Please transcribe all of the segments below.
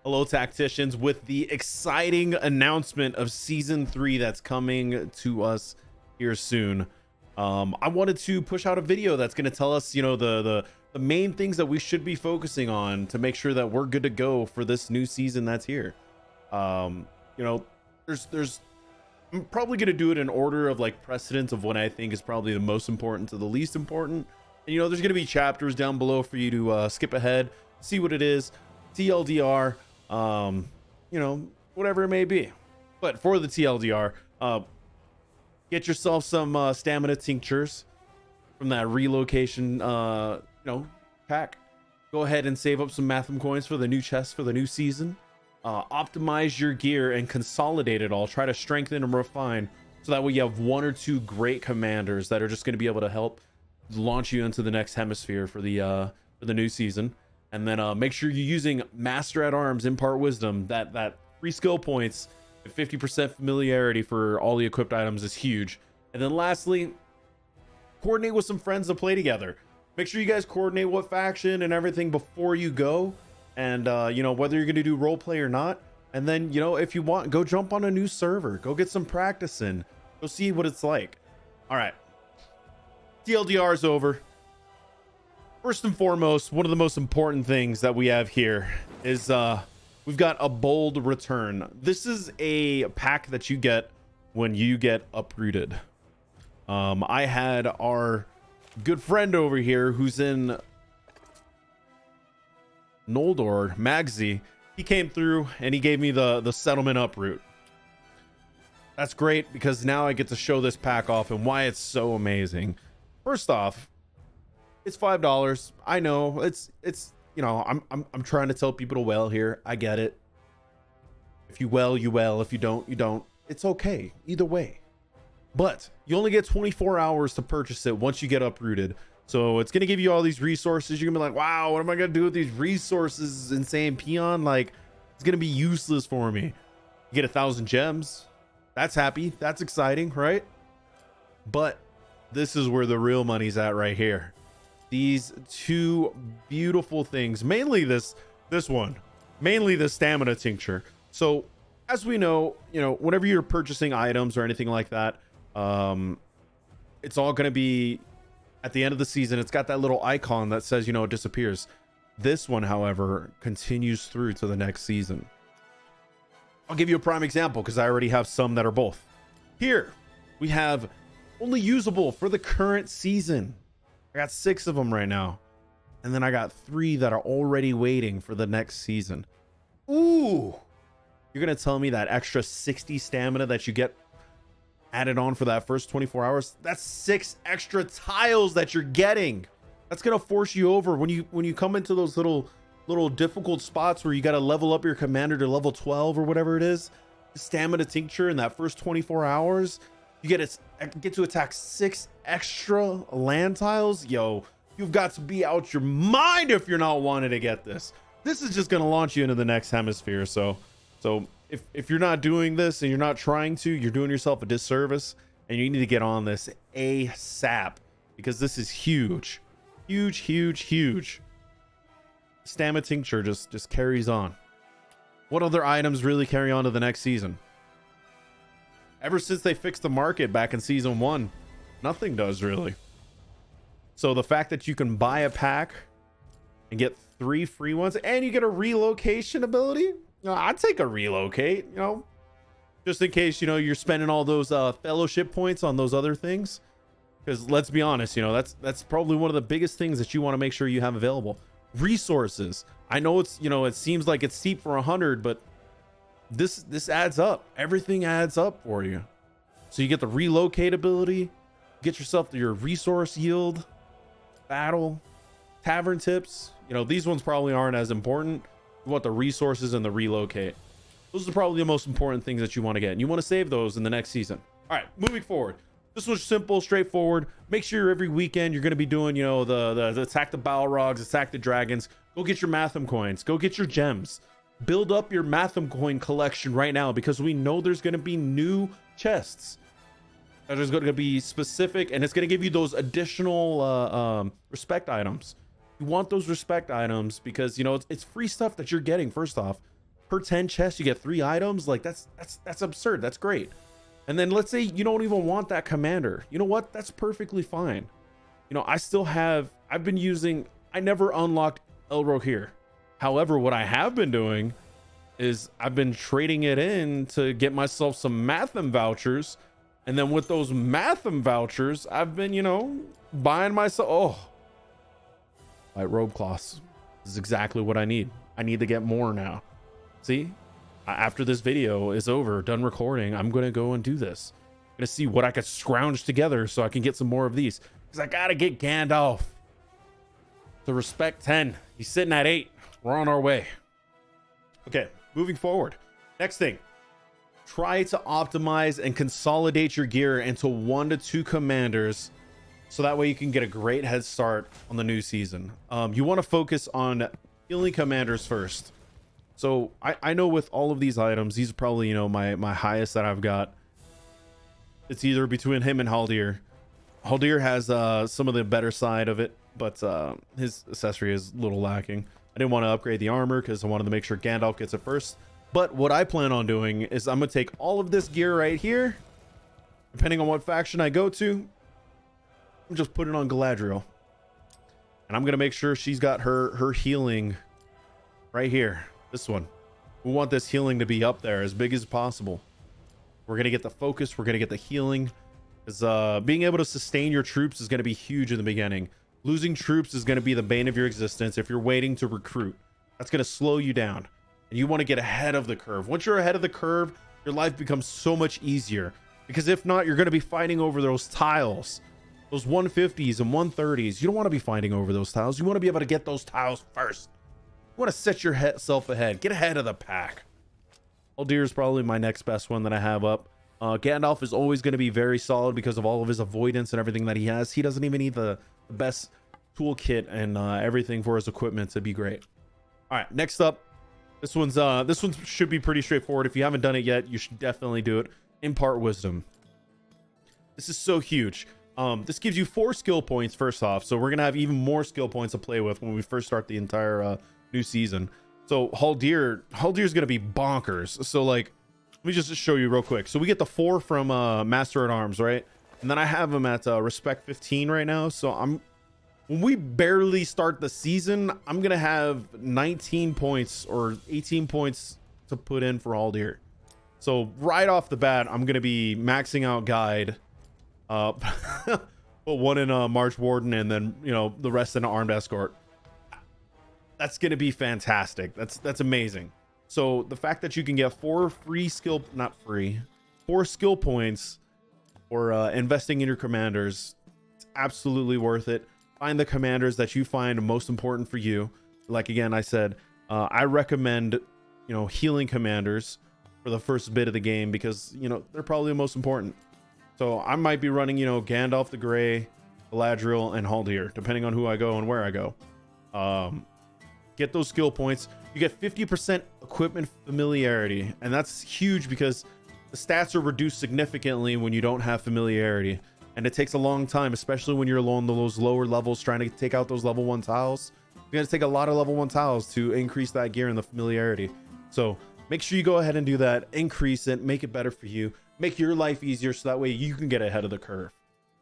Hello, tacticians, with the exciting announcement of season 3 that's coming to us here soon. I wanted to push out a video that's going to tell us, the main things that we should be focusing on to make sure that we're good to go for this new season that's here. There's I'm probably going to do it in order of like precedence of what I think is probably the most important to the least important. And there's going to be chapters down below for you to skip ahead, see what it is, TLDR, whatever it may be. But for the TLDR, get yourself some stamina tinctures from that relocation pack. Go ahead and save up some Mathom coins for the new chest for the new season. Optimize your gear and consolidate it all. Try to strengthen and refine so that way you have 1 or 2 great commanders that are just going to be able to help launch you into the next hemisphere for the new season. And then make sure you're using Master at Arms, Impart Wisdom. That 3 skill points and 50% familiarity for all the equipped items is huge. And then lastly, coordinate with some friends to play together. Make sure you guys coordinate what faction and everything before you go. And, whether you're going to do role play or not. And then, if you want, go jump on a new server. Go get some practice in. Go see what it's like. All right. TLDR is over. First and foremost, one of the most important things that we have here is we've got a bold return. This is a pack that you get when you get uprooted. I had our good friend over here who's in Noldor, Magsy. He came through and he gave me the settlement uproot. That's great because now I get to show this pack off and why it's so amazing. First off, it's $5. I know it's I'm trying to tell people to well here. I get it. If you well, you well. If you don't, you don't. It's okay either way. But you only get 24 hours to purchase it once you get uprooted. So it's going to give you all these resources. You're gonna be like, wow, what am I going to do with these resources? Insane peon. Like, it's going to be useless for me. You get 1,000 gems. That's happy. That's exciting, right? But this is where the real money's at right here. These 2 beautiful things, mainly this one, mainly the stamina tincture. So as we know, whenever you're purchasing items or anything like that, it's all going to be at the end of the season. It's got that little icon that says, it disappears. This one, however, continues through to the next season. I'll give you a prime example because I already have some that are both. Here we have only usable for the current season. I got 6 of them right now. And then I got 3 that are already waiting for the next season. Ooh, you're going to tell me that extra 60 stamina that you get added on for that first 24 hours, that's 6 extra tiles that you're getting. That's going to force you over when you come into those little difficult spots where you got to level up your commander to level 12 or whatever it is. The stamina tincture in that first 24 hours, you get to attack 6 extra land tiles. Yo, you've got to be out your mind if you're not wanting to get this. This is just going to launch you into the next hemisphere. So if you're not doing this and you're not trying to, you're doing yourself a disservice, and you need to get on this ASAP because this is huge. Stamina tincture just carries on. What other items really carry on to the next season? Ever since they fixed the market back in season 1, nothing does really. So the fact that you can buy a pack and get 3 free ones and you get a relocation ability, I'd take a relocate, just in case, you're spending all those fellowship points on those other things. Because let's be honest, that's probably one of the biggest things that you want to make sure you have available. Resources. I know it's, it seems like it's steep for 100, but this adds up. Everything adds up for you. So you get the relocate ability, get yourself to your resource yield, battle, tavern tips. These ones probably aren't as important. You want the resources and the relocate. Those are probably the most important things that you want to get, and you want to save those in the next season. All right, moving forward. This was simple, straightforward. Make sure every weekend you're going to be doing, the attack the Balrogs, attack the dragons. Go get your Mathom coins. Go get your gems. Build up your Mathom coin collection right now because we know there's going to be new chests that is going to be specific, and it's going to give you those additional respect items. You want those respect items because, it's free stuff that you're getting, first off. per 10 chests you get 3 items. Like that's absurd. That's great. And then let's say you don't even want that commander. You know what? That's perfectly fine. You know, I've been using, I never unlocked Elro here. However, what I have been doing is I've been trading it in to get myself some Mathom vouchers. And then with those Mathom vouchers, I've been, you know, buying myself, white robe cloths. This is exactly what I need. I need to get more now. See, after this video is over, done recording, I'm going to go and do this. I'm going to see what I could scrounge together so I can get some more of these. Because I got to get Gandalf to respect 10. He's sitting at 8. We're on our way. Okay, moving forward. Next thing. Try to optimize and consolidate your gear into 1 to 2 commanders. So that way you can get a great head start on the new season. You want to focus on healing commanders first. So I know with all of these items, these are probably, you know, my highest that I've got. It's either between him and Haldir. Haldir has some of the better side of it, but his accessory is a little lacking. I didn't want to upgrade the armor because I wanted to make sure Gandalf gets it first. But what I plan on doing is I'm going to take all of this gear right here, depending on what faction I go to, I'm just put it on Galadriel. And I'm going to make sure she's got her healing right here. This one. We want this healing to be up there as big as possible. We're going to get the focus. We're going to get the healing. Because being able to sustain your troops is going to be huge in the beginning. Losing troops is going to be the bane of your existence if you're waiting to recruit. That's going to slow you down. And you want to get ahead of the curve. Once you're ahead of the curve, your life becomes so much easier. Because if not, you're going to be fighting over those tiles. Those 150s and 130s. You don't want to be fighting over those tiles. You want to be able to get those tiles first. You want to set yourself ahead. Get ahead of the pack. Haldir is probably my next best one that I have up. Gandalf is always going to be very solid because of all of his avoidance and everything that he has. He doesn't even need the best toolkit and everything for his equipment to be great. All right, next up, this one should be pretty straightforward. If you haven't done it yet, you should definitely do it. Impart wisdom. This is so huge. This gives you 4 skill points first off, so we're gonna have even more skill points to play with when we first start the entire new season. So Haldir's gonna be bonkers. So like, let me just show you real quick. So we get the 4 from Master at Arms, right? And then I have him at respect 15 right now. So when we barely start the season, I'm gonna have 19 points or 18 points to put in for Haldir. So right off the bat, I'm gonna be maxing out guide, put 1 in March Warden, and then, you know, the rest in Armed Escort. That's gonna be fantastic. That's amazing. So the fact that you can get 4 skill points for investing in your commanders, it's absolutely worth it. Find the commanders that you find most important for you. Like, again, I said, I recommend, you know, healing commanders for the first bit of the game because, you know, they're probably the most important. So I might be running, you know, Gandalf the Grey, Galadriel, and Haldir, depending on who I go and where I go. Get those skill points. You get 50% equipment familiarity, and that's huge because the stats are reduced significantly when you don't have familiarity, and it takes a long time, especially when you're along those lower levels trying to take out those level 1 tiles. You're going to take a lot of level 1 tiles to increase that gear and the familiarity. So make sure you go ahead and do that, increase it, make it better for you, make your life easier so that way you can get ahead of the curve.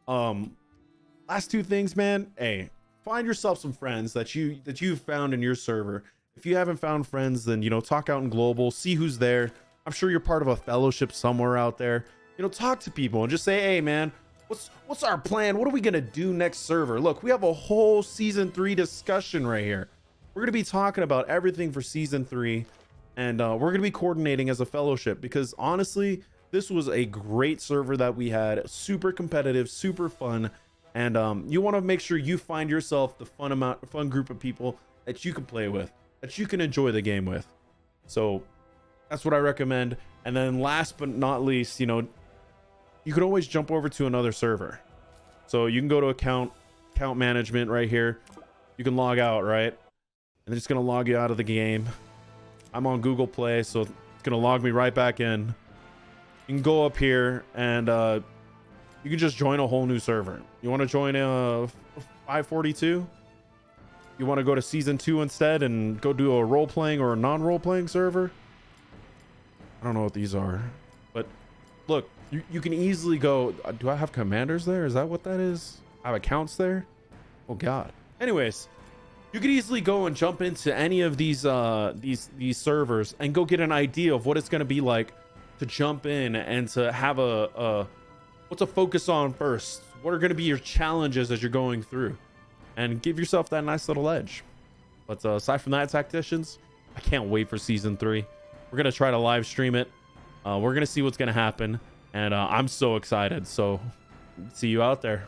Last 2 things, man. Hey, find yourself some friends that you've found in your server. If you haven't found friends, then, you know, talk out in global, see who's there. I'm sure you're part of a fellowship somewhere out there. You know, talk to people and just say, hey man, what's our plan? What are we gonna do next server? Look, we have a whole season 3 discussion right here. We're gonna be talking about everything for season 3, and we're gonna be coordinating as a fellowship because honestly, this was a great server that we had. Super competitive, super fun. And you want to make sure you find yourself the fun group of people that you can play with, that you can enjoy the game with. So that's what I recommend. And then last but not least, you know, you can always jump over to another server. So you can go to account management right here. You can log out, right? And it's going to log you out of the game. I'm on Google Play, so it's going to log me right back in. You can go up here and you can just join a whole new server. You want to join a 542? You want to go to season 2 instead and go do a role-playing or a non-role-playing server? I don't know what these are, but look, you can easily go. Do I have commanders there? Is that what that is? I have accounts there. Oh God. Anyways, you could easily go and jump into any of these servers and go get an idea of what it's going to be like to jump in and to have what to focus on first. What are going to be your challenges as you're going through, and give yourself that nice little edge. But aside from that, tacticians, I can't wait for season 3. We're going to try to live stream it. We're going to see what's going to happen, and I'm so excited. So see you out there.